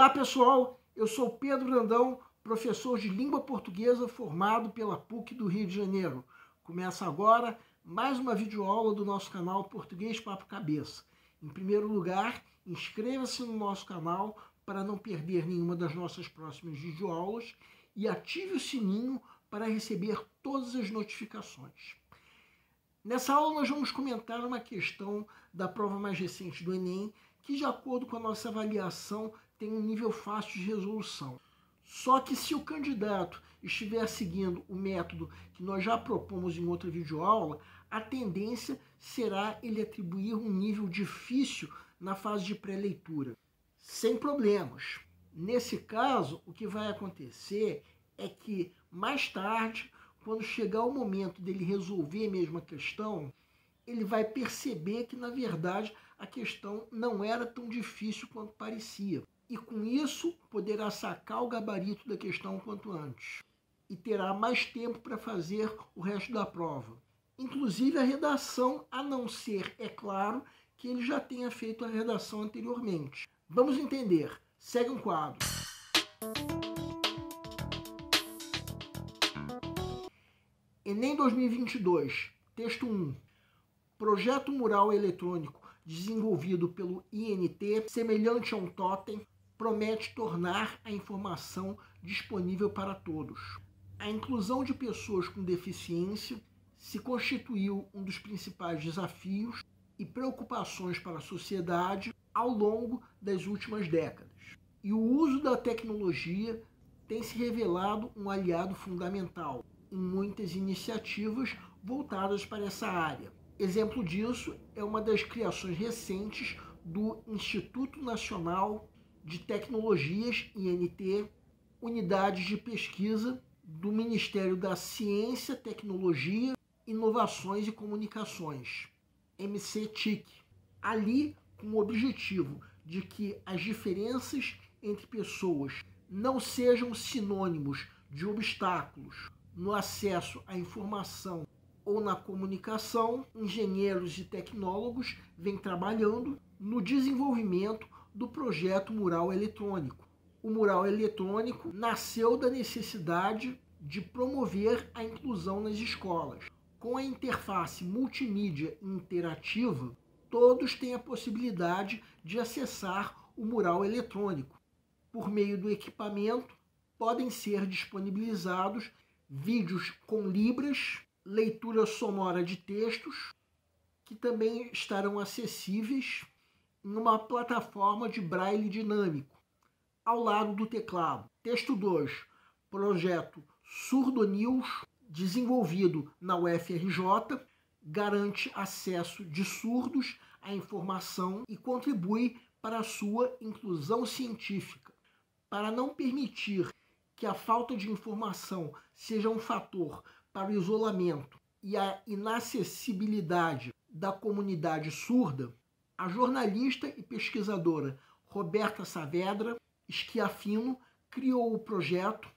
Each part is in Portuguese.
Olá pessoal, eu sou Pedro Brandão, professor de língua portuguesa formado pela PUC do Rio de Janeiro. Começa agora mais uma videoaula do nosso canal Português Papo Cabeça. Em primeiro lugar, inscreva-se no nosso canal para não perder nenhuma das nossas próximas videoaulas e ative o sininho para receber todas as notificações. Nessa aula nós vamos comentar uma questão da prova mais recente do Enem, que de acordo com a nossa avaliação tem um nível fácil de resolução. Só que se o candidato estiver seguindo o método que nós já propomos em outra videoaula, a tendência será ele atribuir um nível difícil na fase de pré-leitura, sem problemas. Nesse caso, o que vai acontecer é que mais tarde, quando chegar o momento dele resolver mesmo a questão, ele vai perceber que, na verdade, a questão não era tão difícil quanto parecia. E com isso, poderá sacar o gabarito da questão quanto antes. E terá mais tempo para fazer o resto da prova. Inclusive a redação, a não ser, é claro, que ele já tenha feito a redação anteriormente. Vamos entender. Segue um quadro. Enem 2022, texto 1. Projeto mural eletrônico desenvolvido pelo INT, semelhante a um totem, promete tornar a informação disponível para todos. A inclusão de pessoas com deficiência se constituiu um dos principais desafios e preocupações para a sociedade ao longo das últimas décadas. E o uso da tecnologia tem se revelado um aliado fundamental em muitas iniciativas voltadas para essa área. Exemplo disso é uma das criações recentes do Instituto Nacional de Tecnologias, INT, unidades de pesquisa do Ministério da Ciência, Tecnologia, Inovações e Comunicações, MCTIC. Ali, com o objetivo de que as diferenças entre pessoas não sejam sinônimos de obstáculos no acesso à informação ou na comunicação, engenheiros e tecnólogos vêm trabalhando no desenvolvimento do projeto Mural Eletrônico. O Mural Eletrônico nasceu da necessidade de promover a inclusão nas escolas. Com a interface multimídia interativa, todos têm a possibilidade de acessar o mural eletrônico. Por meio do equipamento, podem ser disponibilizados vídeos com libras, leitura sonora de textos, que também estarão acessíveis em uma plataforma de braille dinâmico, ao lado do teclado. Texto 2, projeto Surdonews, desenvolvido na UFRJ, garante acesso de surdos à informação e contribui para a sua inclusão científica. Para não permitir que a falta de informação seja um fator para o isolamento e a inacessibilidade da comunidade surda, a jornalista e pesquisadora Roberta Saavedra Schiaffino criou o projeto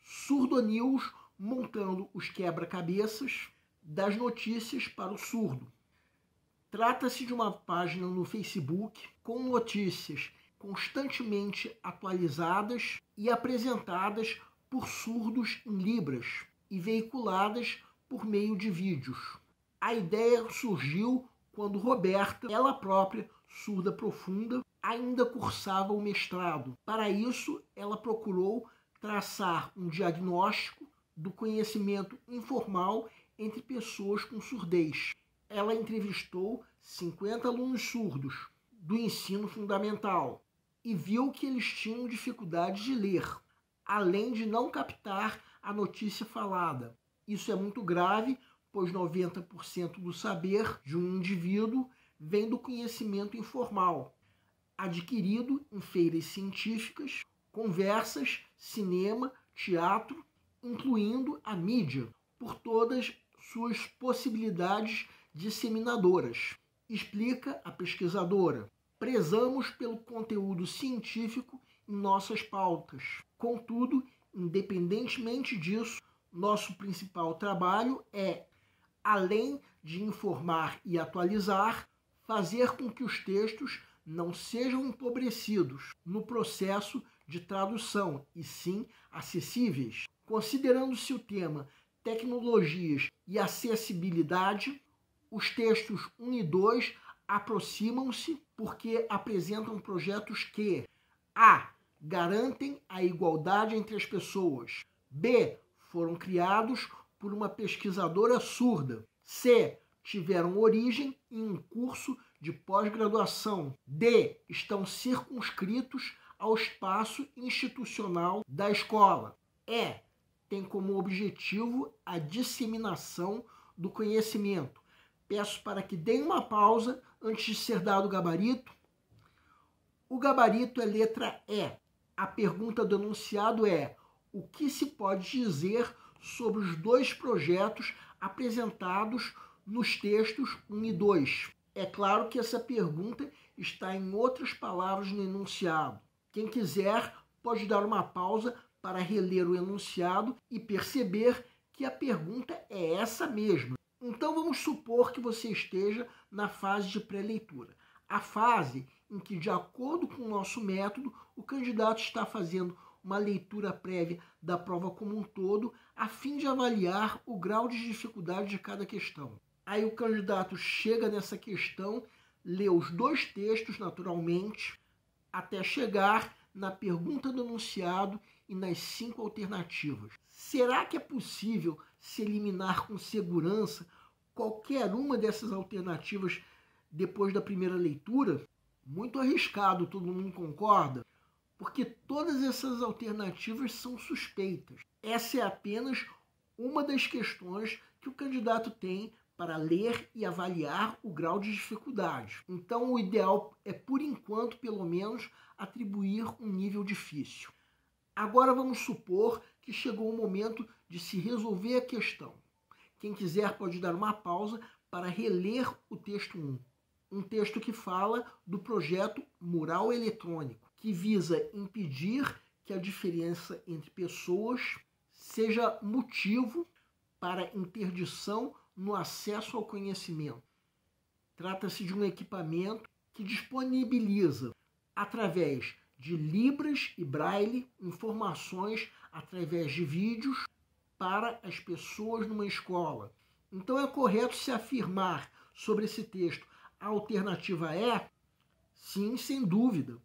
Surdonews, montando os quebra-cabeças das notícias para o surdo. Trata-se de uma página no Facebook com notícias constantemente atualizadas e apresentadas por surdos em libras e veiculadas por meio de vídeos. A ideia surgiu quando Roberta, ela própria, surda profunda, ainda cursava o mestrado. Para isso, ela procurou traçar um diagnóstico do conhecimento informal entre pessoas com surdez. Ela entrevistou 50 alunos surdos do ensino fundamental e viu que eles tinham dificuldade de ler, além de não captar a notícia falada. Isso é muito grave, pois 90% do saber de um indivíduo vem do conhecimento informal, adquirido em feiras científicas, conversas, cinema, teatro, incluindo a mídia, por todas suas possibilidades disseminadoras. Explica a pesquisadora. Prezamos pelo conteúdo científico em nossas pautas. Contudo, independentemente disso, nosso principal trabalho é, além de informar e atualizar, fazer com que os textos não sejam empobrecidos no processo de tradução, e sim acessíveis. Considerando-se o tema tecnologias e acessibilidade, os textos 1 e 2 aproximam-se porque apresentam projetos que a. Garantem a igualdade entre as pessoas. B. Foram criados por uma pesquisadora surda. C. Tiveram origem em um curso de pós-graduação. D. Estão circunscritos ao espaço institucional da escola. E. Tem como objetivo a disseminação do conhecimento. Peço para que deem uma pausa antes de ser dado o gabarito. O gabarito é letra E. A pergunta do enunciado é: o que se pode dizer sobre os dois projetos apresentados nos textos 1 e 2? É claro que essa pergunta está em outras palavras no enunciado. Quem quiser pode dar uma pausa para reler o enunciado e perceber que a pergunta é essa mesma. Então vamos supor que você esteja na fase de pré-leitura. A fase em que, de acordo com o nosso método, o candidato está fazendo uma leitura prévia da prova como um todo, a fim de avaliar o grau de dificuldade de cada questão. Aí o candidato chega nessa questão, lê os dois textos naturalmente, até chegar na pergunta do enunciado e nas 5 alternativas. Será que é possível se eliminar com segurança qualquer uma dessas alternativas depois da primeira leitura? Muito arriscado, todo mundo concorda? Porque todas essas alternativas são suspeitas. Essa é apenas uma das questões que o candidato tem para ler e avaliar o grau de dificuldade. Então, o ideal é, por enquanto, pelo menos, atribuir um nível difícil. Agora vamos supor que chegou o momento de se resolver a questão. Quem quiser pode dar uma pausa para reler o texto 1. Um texto que fala do projeto Mural Eletrônico, que visa impedir que a diferença entre pessoas seja motivo para interdição no acesso ao conhecimento. Trata-se de um equipamento que disponibiliza, através de Libras e Braille, informações através de vídeos para as pessoas numa escola. Então é correto se afirmar sobre esse texto a alternativa é? Sim, sem dúvida.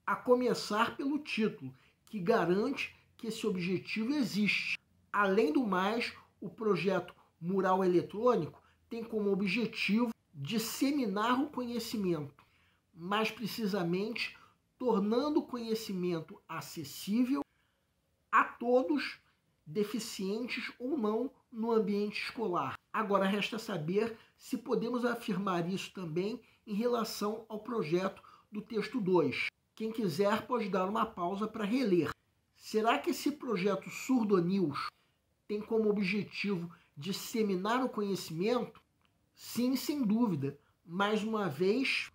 A começar pelo título, que garante que esse objetivo existe. Além do mais, o projeto Mural Eletrônico tem como objetivo disseminar o conhecimento, mais precisamente tornando o conhecimento acessível a todos, deficientes ou não, no ambiente escolar. Agora resta saber se podemos afirmar isso também em relação ao projeto do texto 2. Quem quiser pode dar uma pausa para reler. Será que esse projeto Surdonews tem como objetivo disseminar o conhecimento? Sim, sem dúvida. Mais uma vez,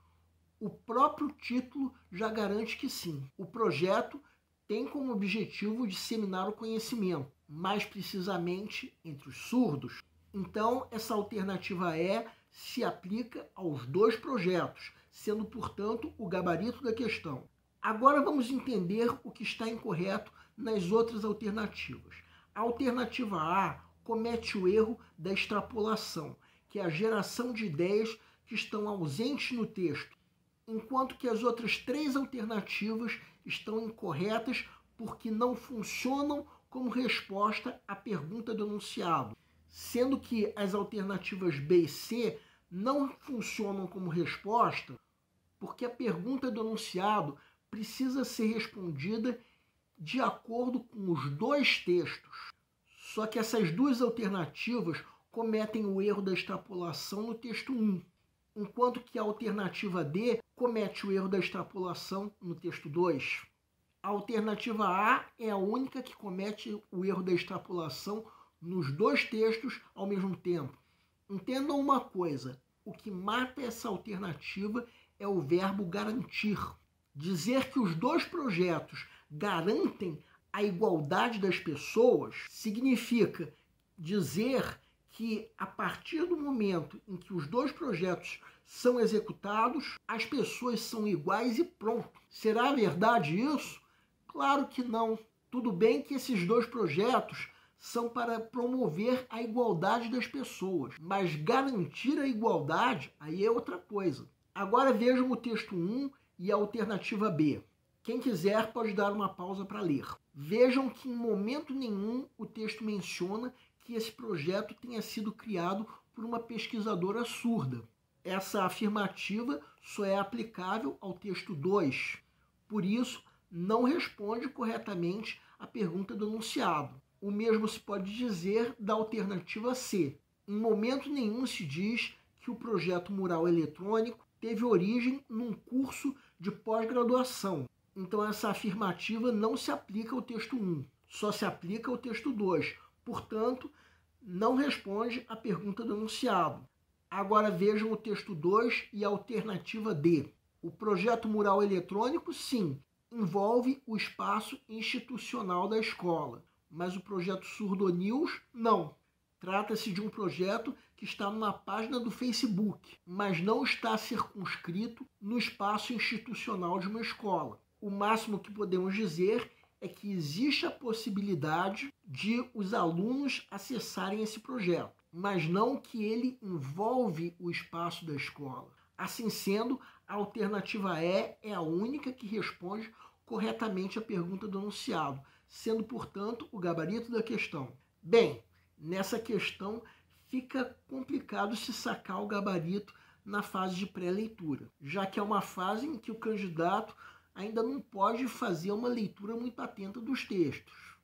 o próprio título já garante que sim. O projeto tem como objetivo disseminar o conhecimento, mais precisamente entre os surdos. Então, essa alternativa E se aplica aos dois projetos, sendo, portanto, o gabarito da questão. Agora vamos entender o que está incorreto nas outras alternativas. A alternativa A comete o erro da extrapolação, que é a geração de ideias que estão ausentes no texto, enquanto que as outras 3 alternativas estão incorretas porque não funcionam como resposta à pergunta do enunciado, sendo que as alternativas B e C não funcionam como resposta porque a pergunta do enunciado precisa ser respondida de acordo com os dois textos. Só que essas 2 alternativas cometem o erro da extrapolação no texto 1, enquanto que a alternativa D comete o erro da extrapolação no texto 2. A alternativa A é a única que comete o erro da extrapolação nos 2 textos ao mesmo tempo. Entendam uma coisa, o que mata essa alternativa é o verbo garantir. Dizer que os 2 projetos garantem a igualdade das pessoas significa dizer que, a partir do momento em que os 2 projetos são executados, as pessoas são iguais e pronto. Será verdade isso? Claro que não. Tudo bem que esses dois projetos são para promover a igualdade das pessoas, mas garantir a igualdade aí é outra coisa. Agora vejam o texto 1 e a alternativa B. Quem quiser pode dar uma pausa para ler. Vejam que em momento nenhum o texto menciona que esse projeto tenha sido criado por uma pesquisadora surda. Essa afirmativa só é aplicável ao texto 2. Por isso, não responde corretamente à pergunta do enunciado. O mesmo se pode dizer da alternativa C. Em momento nenhum se diz que o projeto mural eletrônico teve origem num curso de pós-graduação. Então essa afirmativa não se aplica ao texto 1, só se aplica ao texto 2. Portanto, não responde à pergunta do enunciado. Agora vejam o texto 2 e a alternativa D. O projeto mural eletrônico, sim, envolve o espaço institucional da escola, mas o projeto Surdo News, não. Trata-se de um projeto que está numa página do Facebook, mas não está circunscrito no espaço institucional de uma escola. O máximo que podemos dizer é que existe a possibilidade de os alunos acessarem esse projeto, mas não que ele envolve o espaço da escola. Assim sendo, a alternativa E é a única que responde corretamente à pergunta do enunciado, sendo, portanto, o gabarito da questão. Bem, nessa questão fica complicado se sacar o gabarito na fase de pré-leitura, já que é uma fase em que o candidato ainda não pode fazer uma leitura muito atenta dos textos.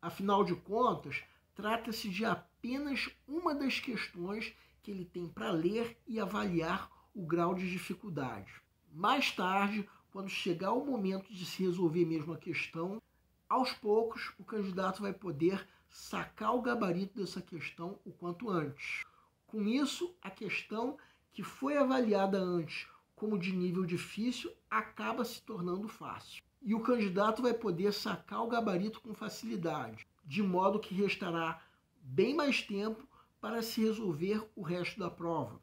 Afinal de contas, trata-se de apenas uma das questões que ele tem para ler e avaliar o grau de dificuldade. Mais tarde, quando chegar o momento de se resolver mesmo a questão, aos poucos o candidato vai poder sacar o gabarito dessa questão o quanto antes. Com isso, a questão que foi avaliada antes como de nível difícil acaba se tornando fácil. E o candidato vai poder sacar o gabarito com facilidade, de modo que restará bem mais tempo para se resolver o resto da prova.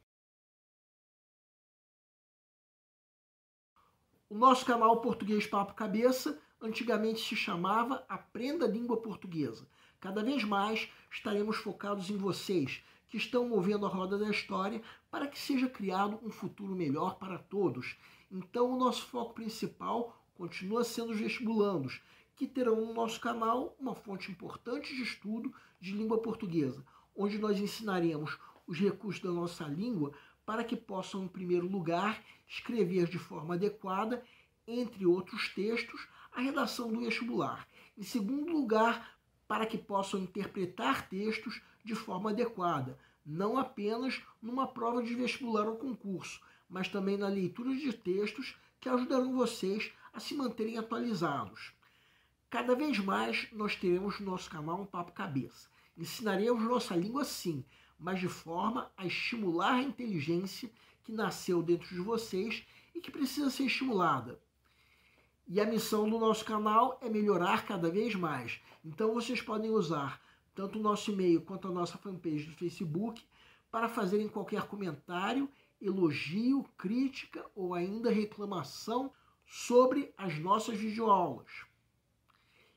O nosso canal Português Papo Cabeça antigamente se chamava Aprenda a Língua Portuguesa. Cada vez mais estaremos focados em vocês, que estão movendo a roda da história para que seja criado um futuro melhor para todos. Então o nosso foco principal continua sendo os vestibulandos, que terão no nosso canal uma fonte importante de estudo de língua portuguesa, onde nós ensinaremos os recursos da nossa língua para que possam, em primeiro lugar, escrever de forma adequada, entre outros textos, a redação do vestibular. Em segundo lugar, para que possam interpretar textos de forma adequada, não apenas numa prova de vestibular ou concurso, mas também na leitura de textos que ajudarão vocês a se manterem atualizados. Cada vez mais nós teremos no nosso canal um Papo Cabeça. Ensinaremos nossa língua sim, mas de forma a estimular a inteligência que nasceu dentro de vocês e que precisa ser estimulada. E a missão do nosso canal é melhorar cada vez mais. Então vocês podem usar tanto o nosso e-mail quanto a nossa fanpage do Facebook para fazerem qualquer comentário, elogio, crítica ou ainda reclamação sobre as nossas videoaulas.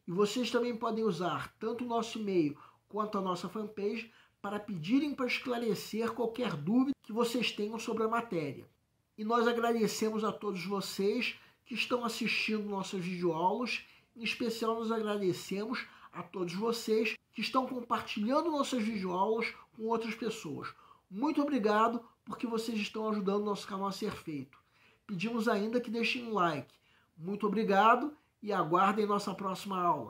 E vocês também podem usar tanto o nosso e-mail quanto a nossa fanpage para pedirem para esclarecer qualquer dúvida que vocês tenham sobre a matéria. E nós agradecemos a todos vocês que estão assistindo nossas videoaulas. Em especial, nós agradecemos a todos vocês que estão compartilhando nossas videoaulas com outras pessoas. Muito obrigado, porque vocês estão ajudando o nosso canal a ser feito. Pedimos ainda que deixem um like. Muito obrigado e aguardem nossa próxima aula.